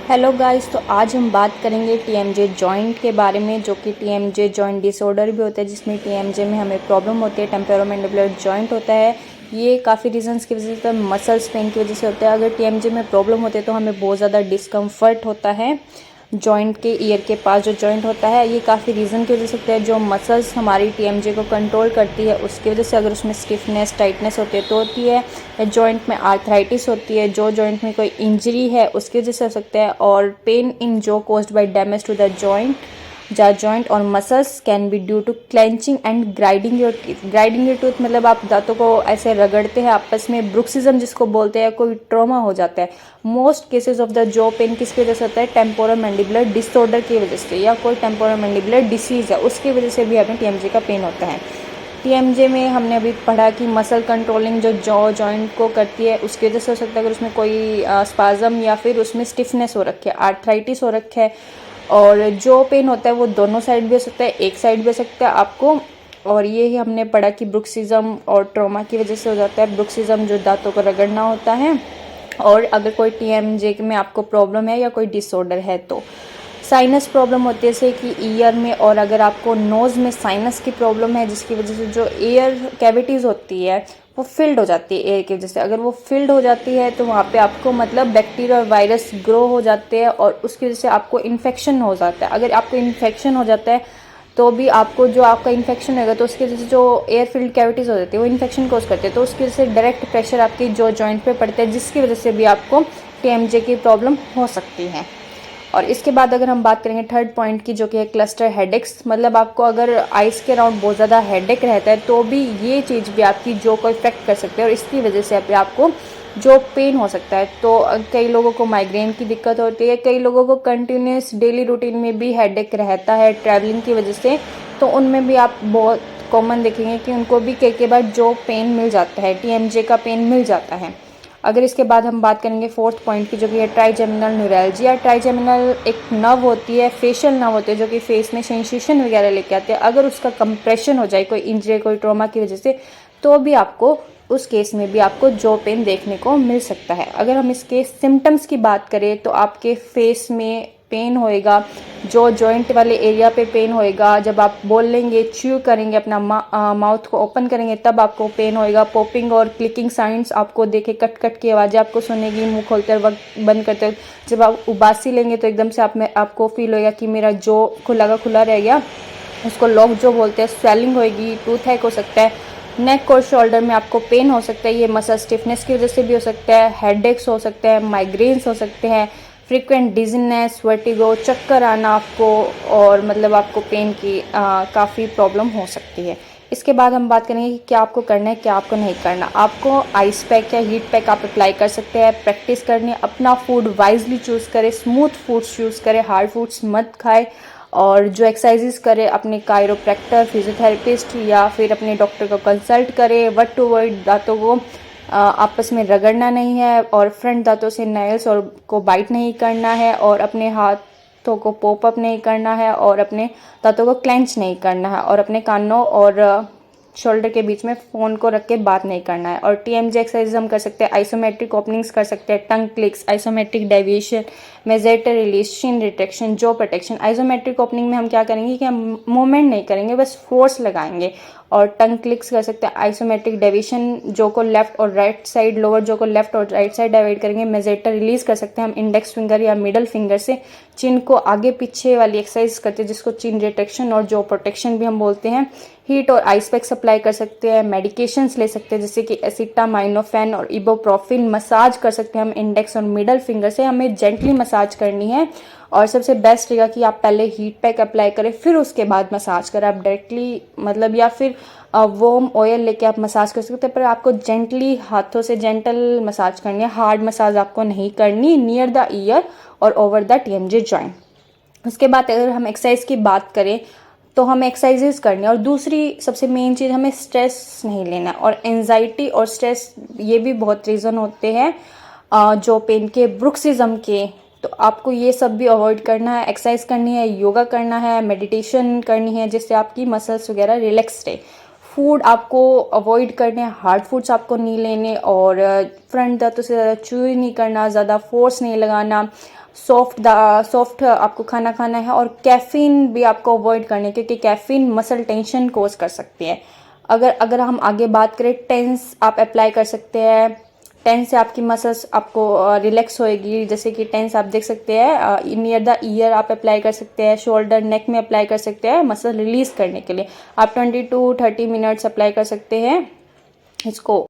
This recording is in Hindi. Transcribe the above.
हेलो गाइस, तो आज हम बात करेंगे टीएमजे जॉइंट के बारे में, जो कि टीएमजे जॉइंट डिसऑर्डर भी होता है, जिसमें टीएमजे में हमें प्रॉब्लम होती है। टेम्पोरोमैंडिबुलर जॉइंट होता है। ये काफ़ी रीजंस की वजह से, मसल्स पेन की वजह से होता है। अगर टीएमजे में प्रॉब्लम होती है तो हमें बहुत ज़्यादा डिस्कम्फर्ट होता है। जॉइंट के ईयर के पास जो जॉइंट होता है, ये काफ़ी रीज़न की वजह से होता है। जो मसल्स हमारी टीएमजे को कंट्रोल करती है, उसकी वजह से अगर उसमें स्टिफनेस, टाइटनेस होती है तो होती है। या जॉइंट में आर्थराइटिस होती है, जो जॉइंट में कोई इंजरी है उसकी वजह से हो सकता है। और pain in jaw caused by damage to the joint और muscles can be due to clenching and grinding your teeth. Grinding your tooth मतलब आप दांतों को ऐसे रगड़ते हैं आपस में, ब्रुक्सिज्म जिसको बोलते हैं, कोई ट्रॉमा हो जाता है। Most cases of the jaw pen किसकी वजह से होता है? टेम्पोरोमैंडिबुलर डिसऑर्डर की वजह से, या कोई टेम्पोरोमैंडिबुलर डिसीज है उसकी वजह से भी हमें टीएमजे का पेन होता है। टीएमजे में हमने अभी पढ़ा कि मसल कंट्रोलिंग जो जॉ जॉइंट को करती है, उसकी वजह से हो सकता है। अगर उसमें कोई स्पाज्म या फिर उसमें स्टिफनेस हो रखी है, आर्थराइटिस हो रखा है। और जो पेन होता है वो दोनों साइड भी हो सकता है, एक साइड भी हो सकता है आपको। और ये ही हमने पढ़ा कि ब्रुक्सिज्म और ट्रॉमा की वजह से हो जाता है। ब्रुक्सिज्म जो दांतों को रगड़ना होता है। और अगर कोई टीएमजे में आपको प्रॉब्लम है या कोई डिसऑर्डर है तो साइनस प्रॉब्लम होती है, जैसे कि ईयर में। और अगर आपको नोज़ में साइनस की प्रॉब्लम है, जिसकी वजह से जो एयर कैविटीज़ होती है वो फिल्ड हो जाती है एयर की वजह से। अगर वो फिल्ड हो जाती है तो वहाँ पे आपको मतलब बैक्टीरिया और वायरस ग्रो हो जाते हैं, और उसकी वजह से आपको इन्फेक्शन हो जाता है। अगर आपको इन्फेक्शन हो जाता है तो भी आपको, जो आपका इन्फेक्शन होगा तो उसकी वजह से जो एयर फिल्ड कैविटीज़ हो जाती है वो इन्फेक्शन कोज करते हैं, तो उसकी वजह से डायरेक्ट प्रेशर आपकी जो जॉइंट पे पड़ता है, जिसकी वजह से भी आपको टीएमजे की प्रॉब्लम हो सकती है। और इसके बाद अगर हम बात करेंगे थर्ड पॉइंट की, जो कि है क्लस्टर हेडेक्स। मतलब आपको अगर आइस के अराउंड बहुत ज़्यादा हेडेक रहता है तो भी ये चीज़ भी आपकी जो को इफेक्ट कर सकते हैं, और इसकी वजह से आपको जो पेन हो सकता है। तो कई लोगों को माइग्रेन की दिक्कत होती है, कई लोगों को कंटिन्यूस डेली रूटीन में भी हेडेक रहता है ट्रैवलिंग की वजह से, तो उनमें भी आप बहुत कॉमन देखेंगे कि उनको भी कई बार जो पेन मिल जाता है, टीएमजे का पेन मिल जाता है। अगर इसके बाद हम बात करेंगे फोर्थ पॉइंट की, जो कि है ट्राइजेमिनल न्यूरैल्जिया। ट्राइजेमिनल एक नर्व होती है, फेशियल नर्व होती है, जो कि फेस में सेंसेशन वगैरह लेके आती है। अगर उसका कंप्रेशन हो जाए कोई इंजरी, कोई ट्रॉमा की वजह से, तो भी आपको उस केस में भी आपको जो पेन देखने को मिल सकता है। अगर हम इसके सिम्टम्स की बात करें तो आपके फेस में पेन होएगा, जो जॉइंट वाले एरिया पे पेन होएगा। जब आप बोल लेंगे, च्यू करेंगे, अपना माउथ को ओपन करेंगे, तब आपको पेन होएगा। पॉपिंग और क्लिकिंग साउंड्स आपको देखे, कट कट की आवाज़ें आपको सुनेगी मुंह खोलते वक्त, बंद करते वक्त। जब आप उबासी लेंगे तो एकदम से आपको फील होएगा कि मेरा जो खुला का खुला रह गया, उसको लॉक जो बोलते हैं। स्वेलिंग होएगी, टूथ हैक हो सकता है। नेक और शोल्डर में आपको पेन हो सकता है, ये मसल स्टिफनेस की वजह से भी हो सकता है। हेडेक्स हो सकते हैं, माइग्रेन्स हो सकते हैं, फ्रीक्वेंट डिजीनेस, वर्टिगो, चक्कर आना आपको, और मतलब आपको पेन की काफ़ी प्रॉब्लम हो सकती है। इसके बाद हम बात करेंगे कि क्या आपको करना है, क्या आपको नहीं करना। आपको आइस पैक या हीट पैक आप अप्लाई कर सकते हैं। प्रैक्टिस करनी है, अपना फूड वाइजली चूज़ करें, स्मूथ फूड्स चूज़ करें, हार्ड फूड्स मत खाए। और जो एक्सरसाइजेस करें, अपने कायरोप्रैक्टर, फिजियोथेरेपिस्ट या फिर अपने डॉक्टर को कंसल्ट करें। वट टू अवॉइड, दांतों को आपस में रगड़ना नहीं है, और फ्रंट दांतों से नेल्स और को बाइट नहीं करना है, और अपने हाथों को पॉप अप नहीं करना है, और अपने दांतों को क्लेंच नहीं करना है, और अपने कानों और शोल्डर के बीच में फ़ोन को रख के बात नहीं करना है। और टीएमजे एक्सरसाइज हम कर सकते हैं, आइसोमेट्रिक ओपनिंग्स कर सकते हैं, tongue clicks, isometric deviation, masseter release, chin retraction, jaw protection. Isometric opening में हम क्या करेंगे कि हम मूवमेंट नहीं करेंगे, बस फोर्स लगाएंगे। और टंग क्लिक्स कर सकते हैं। आइसोमेट्रिक डेविएशन, जो को लेफ्ट और राइट साइड, लोअर जो को लेफ्ट और राइट साइड डाइवाइड करेंगे। मेजेटर रिलीज कर सकते हैं हम इंडेक्स फिंगर या मिडल फिंगर से। चिन को आगे पीछे वाली एक्सरसाइज करते हैं, जिसको चिन रिट्रैक्शन और जो प्रोटेक्शन भी हम बोलते हैं। हीट और आइस पैक अप्लाई कर सकते हैं। मेडिकेशंस ले सकते हैं, जैसे कि एसिटामाइनोफेन और इबोप्रोफिन। मसाज कर सकते हैं हम इंडेक्स और मिडल फिंगर से, हमें जेंटली मसाज करनी है। और सबसे बेस्ट रहेगा कि आप पहले हीट पैक अप्लाई करें, फिर उसके बाद मसाज करें। आप डायरेक्टली मतलब, या फिर वार्म ऑयल लेके आप मसाज कर सकते हैं, पर आपको जेंटली हाथों से जेंटल मसाज करनी है। हार्ड मसाज आपको नहीं करनी नियर द ईयर और ओवर द टीएमजे जॉइंट। उसके बाद अगर हम एक्सरसाइज की बात करें तो हमें एक्सरसाइजेस करनी है। और दूसरी सबसे मेन चीज़, हमें स्ट्रेस नहीं लेना। और एंजाइटी और स्ट्रेस, ये भी बहुत रीज़न होते हैं जो पेन के, ब्रुक्सिज्म के। तो आपको ये सब भी अवॉइड करना है। एक्सरसाइज करनी है, योगा करना है, मेडिटेशन करनी है, जिससे आपकी मसल्स वगैरह रिलैक्स रहे। फूड आपको अवॉइड करने, हार्ड फूड्स आपको नहीं लेने, और फ्रंट दांतों से ज़्यादा च्यूइंग नहीं करना, ज़्यादा फोर्स नहीं लगाना। सॉफ्ट आपको खाना खाना है, और कैफ़ीन भी आपको अवॉइड करनी है क्योंकि कैफ़ीन मसल टेंशन कोज कर सकती है। अगर हम आगे बात करें, टेंस आप अप्लाई कर सकते हैं। टेंस से आपकी मसल्स आपको रिलैक्स होएगी। जैसे कि टेंस आप देख सकते हैं नियर द ईयर आप अप्लाई कर सकते हैं, शोल्डर नेक में अप्लाई कर सकते हैं मसल रिलीज करने के लिए। आप 20 to 30 मिनट्स अप्लाई कर सकते हैं इसको।